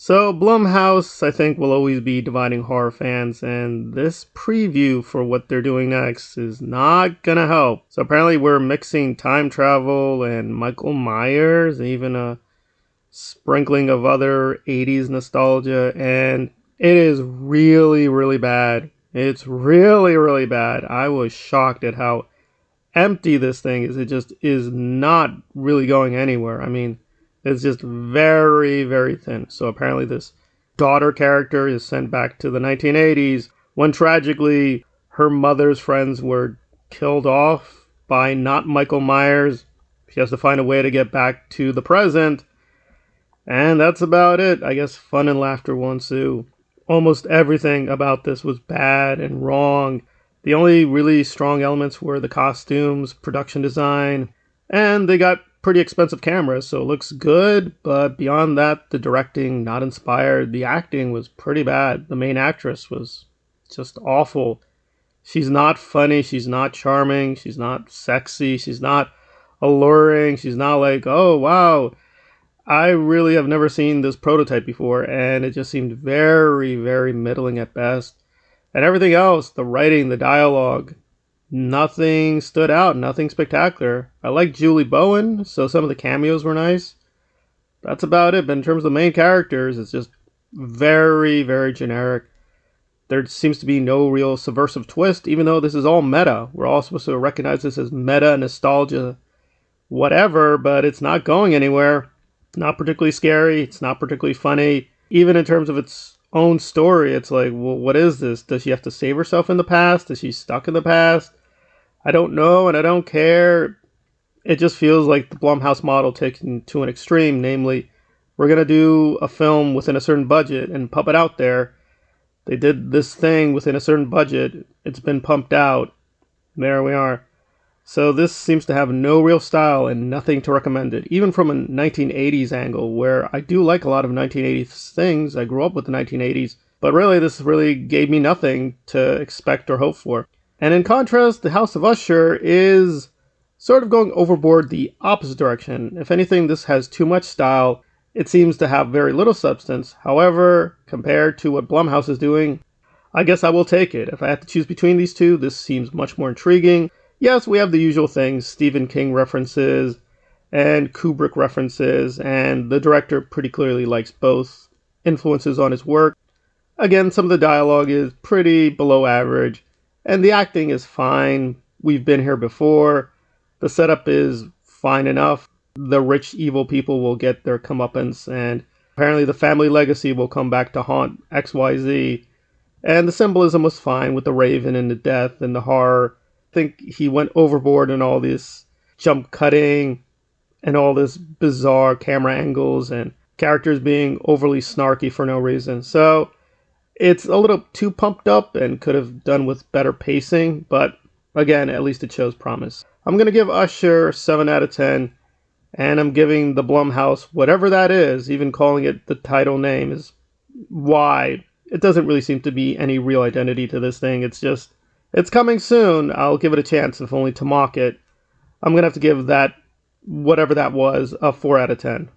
So, Blumhouse, I think, will always be dividing horror fans, and this preview for what they're doing next is not gonna help. So, apparently, we're mixing time travel and Michael Myers, and even a sprinkling of other 80s nostalgia, and it is really, really bad. It's really, really bad. I was shocked at how empty this thing is. It just is not really going anywhere. I mean, it's just very, very thin. So apparently this daughter character is sent back to the 1980s when tragically her mother's friends were killed off by not Michael Myers. She has to find a way to get back to the present. And that's about it. I guess fun and laughter will ensue. Almost everything about this was bad and wrong. The only really strong elements were the costumes, production design, and they got pretty expensive cameras, so it looks good, but beyond that, the directing, not inspired. The acting was pretty bad. The main actress was just awful. She's not funny, she's not charming, she's not sexy, she's not alluring, she's not like, oh wow, I really have never seen this prototype before, and it just seemed very, very middling at best. And everything else, the writing, the dialogue, nothing stood out, nothing spectacular. I like Julie Bowen, so some of the cameos were nice. That's about it, but in terms of the main characters, it's just very, very generic. There seems to be no real subversive twist, even though this is all meta. We're all supposed to recognize this as meta, nostalgia, whatever, but it's not going anywhere. Not particularly scary. It's not particularly funny. Even in terms of its own story, it's like, well, what is this? Does she have to save herself in the past? Is she stuck in the past? I don't know, and I don't care. It just feels like the Blumhouse model taken to an extreme, namely, we're going to do a film within a certain budget and pump it out there. They did this thing within a certain budget. It's been pumped out. There we are. So this seems to have no real style and nothing to recommend it, even from a 1980s angle, where I do like a lot of 1980s things. I grew up with the 1980s, but really this really gave me nothing to expect or hope for. And in contrast, the House of Usher is sort of going overboard the opposite direction. If anything, this has too much style. It seems to have very little substance. However, compared to what Blumhouse is doing, I guess I will take it. If I had to choose between these two, this seems much more intriguing. Yes, we have the usual things, Stephen King references and Kubrick references, and the director pretty clearly likes both influences on his work. Again, some of the dialogue is pretty below average, and the acting is fine. We've been here before. The setup is fine enough. The rich, evil people will get their comeuppance, and apparently the family legacy will come back to haunt XYZ. And the symbolism was fine with the raven and the death and the horror. I think he went overboard in all this jump cutting and all this bizarre camera angles and characters being overly snarky for no reason. So it's a little too pumped up and could have done with better pacing, but again, at least it shows promise. I'm going to give Usher 7 out of 10, and I'm giving the Blumhouse, whatever that is, even calling it the title name is wide. It doesn't really seem to be any real identity to this thing. It's just, it's coming soon. I'll give it a chance, if only to mock it. I'm going to have to give that, whatever that was, a 4 out of 10.